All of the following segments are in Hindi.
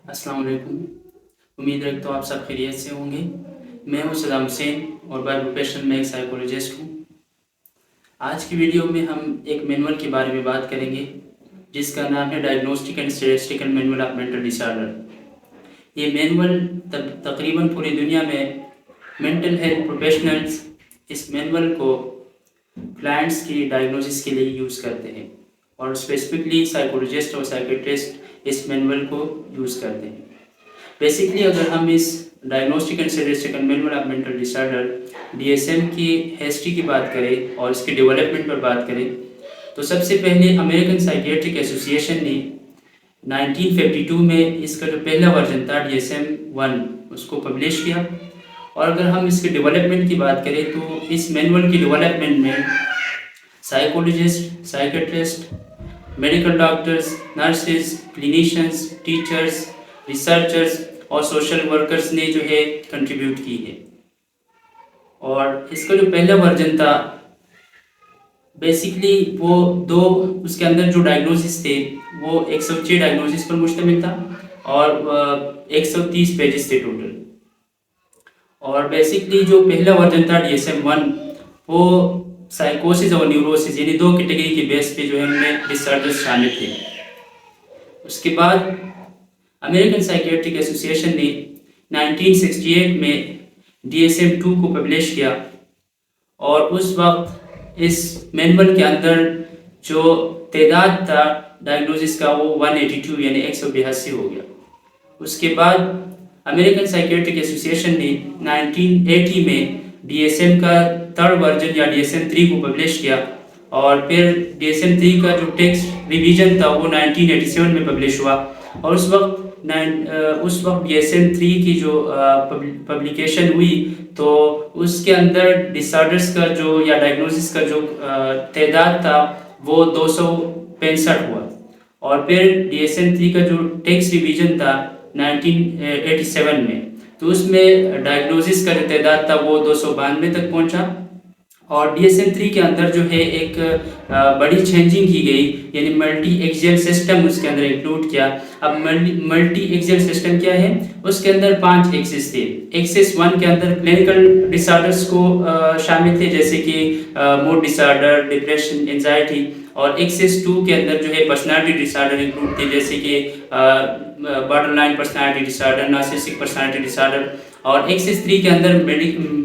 अस्सलाम वालेकुम। उम्मीद रखता हूँ आप सब खैरियत से होंगे। मैं हूँ सदाम हुसैन और बाय प्रोफेशन में एक साइकोलॉजिस्ट हूँ। आज की वीडियो में हम एक मैनुअल के बारे में बात करेंगे जिसका नाम है diagnostic and statistical manual of mental disorder. ये मैनुअल तकरीबन पूरी दुनिया में मेंटल हेल्थ प्रोफेशनल्स इस मैनुअल को क्लाइंट्स की डायग्नोसिस के लिए यूज़ करते हैं और स्पेसिफिकली साइकोलॉजिस्ट और साइकेट्रिस्ट इस मैनुअल को यूज़ करते हैं। बेसिकली अगर हम इस diagnostic and statistical manual of mental disorder DSM की हिस्ट्री की बात करें और इसके डेवलपमेंट पर बात करें तो सबसे पहले अमेरिकन साइकियाट्रिक एसोसिएशन ने 1952 में इसका जो पहला वर्जन था डीएसएम 1 उसको पब्लिश किया। और अगर हम इसके डेवलपमेंट की बात करें तो इस मैनुअल की डेवलपमेंट में psychologist, psychiatrist, medical doctors, nurses, clinicians, teachers, researchers और सोशल वर्कर्स ने जो है कंट्रीब्यूट की है। और इसका जो पहला वर्जन था बेसिकली वो दो उसके अंदर जो डायग्नोसिस थे वो 106 डायग्नोसिस पर मुश्तमिल था और 130 पेजेस थे टोटल। और बेसिकली जो पहला वर्जन था डीएसएम 1 वो साइकोसिस और न्यूरोसिस यानी दो कैटेगरी के बेस पे जो है उनमें डिसऑर्डर्स शामिल थे। उसके बाद अमेरिकन साइकियाट्रिक एसोसिएशन ने 1968 में डीएसएम 2 को पब्लिश किया और उस वक्त इस मैनुअल के अंदर जो तादाद था डायग्नोसिस का वो 182 यानी 182 हो गया। उसके बाद अमेरिकन साइकियाट्रिक एसोसिएशन ने 1980 में डीएसएम का थर्ड वर्जन या डीएसएम 3 को पब्लिश किया और फिर डीएसएम 3 का जो टेक्स्ट रिवीजन था वो 1987 में पब्लिश हुआ। और उस वक्त डीएसएम 3 की जो पब्लिकेशन हुई तो उसके अंदर डिसऑर्डर्स का जो या डायग्नोसिस का जो तादाद था वो 265 हुआ। और फिर डीएसएम 3 का जो टेक्स्ट रिवीजन था 1987 में तो उसमें डायग्नोसिस का जो तादाद था वो 292 तक पहुंचा। और डीएसएम 3 के अंदर जो है एक बड़ी चेंजिंग की गई यानी मल्टी एक्सियल सिस्टम उसके अंदर इंक्लूड किया। अब मल्टी एक्सियल सिस्टम क्या है? उसके अंदर 5 एक्सिस थे। एक्सिस 1 के अंदर क्लिनिकल डिसऑर्डर्स को शामिल थे जैसे कि मूड डिसऑर्डर, डिप्रेशन, एंजाइटी। और एक्सिस 2 के अंदर जो है पर्सनालिटी डिसऑर्डर इंक्लूड थे जैसे कि borderline personality disorder, narcissistic personality disorder. और एक्सिस 3 के अंदर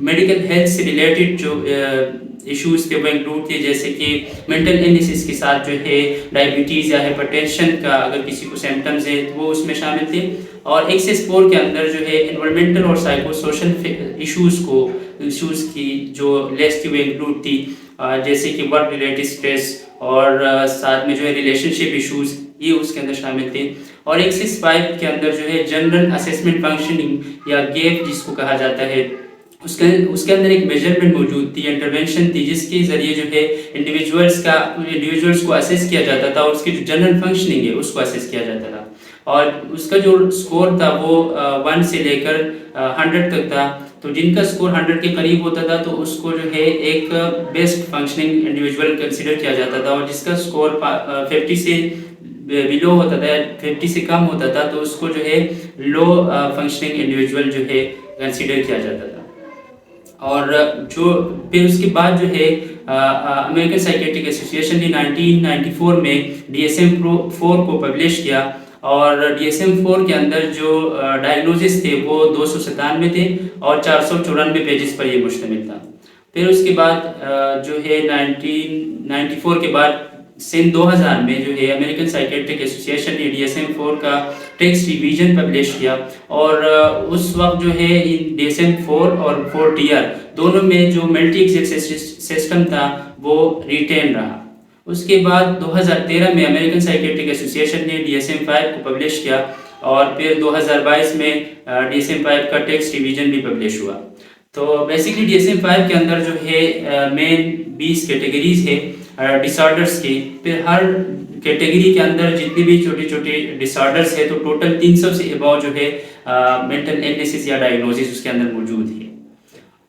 मेडिकल हेल्थ से रिलेटेड जो इश्यूज थे वो इंक्लूड थे जैसे कि मेंटल इलनेसेस के साथ जो है डायबिटीज़ या हाइपरटेंशन का अगर किसी को सिम्टम्स है तो वो उसमें शामिल थे। और एक्सिस 4 के अंदर जो है एनवायरमेंटल और साइको सोशल इश्यूज की जो लिस्ट वो इंक्लूड थी जैसे कि वर्क रिलेटेड स्ट्रेस और साथ में जो है रिलेशनशिप इश्यूज ये उसके अंदर शामिल थे। और एक्सिस 5 के अंदर जो है जनरल असेसमेंट फंक्शनिंग या गेप जिसको कहा जाता है उसके अंदर एक मेजरमेंट मौजूद थी, इंटरवेंशन थी जिसके ज़रिए जो है इंडिविजुअल्स को असेस किया जाता था और उसकी जो जनरल फंक्शनिंग है उसको असेस किया जाता था। और उसका जो स्कोर था वो 1 से लेकर 100 तक था। तो जिनका स्कोर 100 के करीब होता था तो उसको जो है एक बेस्ट फंक्शनिंग इंडिविजुअल कंसिडर किया जाता था। और जिसका स्कोर 50 से बिलो होता था, 50 से कम होता था तो उसको जो है लो फंक्शनिंग इंडिविजुअल जो है कंसिडर किया जाता था। और जो फिर उसके बाद जो है अमेरिकन साइकियाट्रिक एसोसिएशन ने 1994 में डीएसएम 4 को पब्लिश किया। और डीएसएम 4 के अंदर जो डायग्नोसिस थे वो 297 थे और 494 पेजेस पर ये मुश्तमिल था। फिर उसके बाद जो है 1994 के बाद सन 2000 में जो है अमेरिकन साइकियाट्रिक एसोसिएशन ने डीएसएम 4 का टेक्स्ट रिवीजन पब्लिश किया। और उस वक्त जो है डीएसएम 4 और 4 टीआर दोनों में जो मल्टी एक्सियल सिस्टम था वो रिटेन रहा। उसके बाद 2013 में अमेरिकन साइकियाट्रिक एसोसिएशन ने डीएसएम 5 को पब्लिश किया और फिर 2022 में डीएसएम 5 का टेक्स्ट रिवीजन भी पब्लिश हुआ। तो बेसिकली डीएसएम 5 के अंदर जो है मेन 20 कैटेगरीज है डिसऑर्डर्स की। फिर हर कैटेगरी के अंदर जितने भी छोटे छोटे डिसऑर्डर्स है तो टोटल 300 से अबव जो है मेंटल इलनेसेस या डायग्नोसिस उसके अंदर मौजूद है।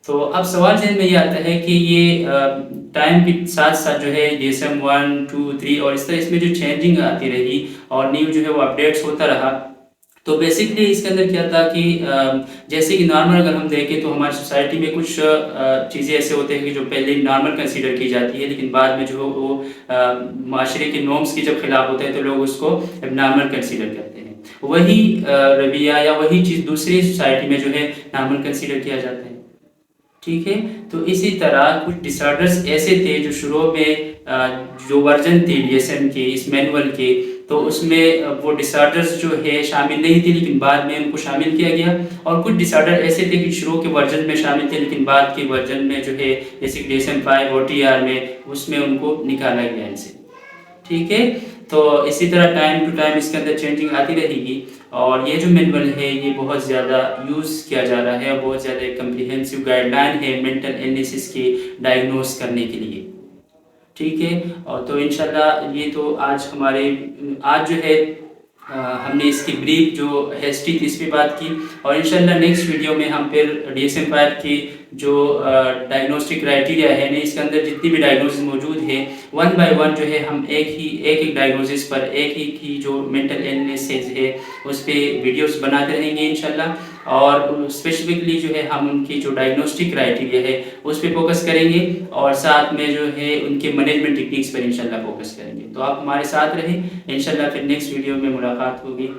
तो अब सवाल जहन में ये आता है कि ये टाइम के साथ साथ जो है डीएसएम 1, 2, 3 और इस तरह इसमें जो चेंजिंग आती रही और न्यू जो है वो अपडेट्स होता रहा। तो बेसिकली इसके अंदर क्या था कि जैसे कि नॉर्मल अगर हम देखें तो हमारी सोसाइटी में कुछ चीज़ें ऐसे होते हैं कि जो पहले नॉर्मल कंसीडर की जाती है, लेकिन बाद में जो वो माशरे के नॉर्म्स के जब खिलाफ होते हैं तो लोग उसको नॉर्मल कंसीडर करते हैं। वही रवैया या वही चीज़ दूसरी सोसाइटी में जो है नॉर्मल कंसीडर किया जाता है। ठीक है, तो इसी तरह कुछ डिसऑर्डर्स ऐसे थे जो शुरू में जो वर्जन थे डीएसएम के इस मैनुअल के, तो उसमें वो डिसऑर्डर्स जो है शामिल नहीं थे, लेकिन बाद में उनको शामिल किया गया। और कुछ डिसऑर्डर ऐसे थे कि शुरू के वर्जन में शामिल थे, लेकिन बाद के वर्जन में जो है जैसे डीएसएम 5 और टीआर में उसमें उनको निकाला गया इनसे। ठीक है, तो इसी तरह टाइम टू टाइम इसके अंदर चेंजिंग आती रहेगी। और ये जो मैनुअल है ये बहुत ज़्यादा यूज़ किया जा रहा है, बहुत ज़्यादा एक कम्प्रिहेंसिव गाइडलाइन है मेंटल इलनेसेस के डायग्नोस करने के लिए। ठीक है, और तो इंशाल्लाह ये तो आज हमारे आज जो है हमने इसकी ब्रीफ जो हिस्ट्री थी इस पे बात की। और इंशाल्लाह नेक्स्ट वीडियो में हम फिर डीएसएम 5 की जो डायग्नोस्टिक क्राइटेरिया है ना, इसके अंदर जितनी भी डायग्नोसिस मौजूद है वन बाय वन जो है हम एक डायग्नोसिस पर एक ही की जो मेंटल इलनेसेस है उस पर वीडियोस बनाते रहेंगे इंशाल्लाह। और स्पेसिफिकली जो है हम उनकी जो डायग्नोस्टिक क्राइटेरिया है उस पर फोकस करेंगे, और साथ में जो है उनके मैनेजमेंट टेक्निक्स पर इंशाल्लाह फोकस करेंगे। तो आप हमारे साथ रहें, इंशाल्लाह फिर नेक्स्ट वीडियो में मुलाकात होगी।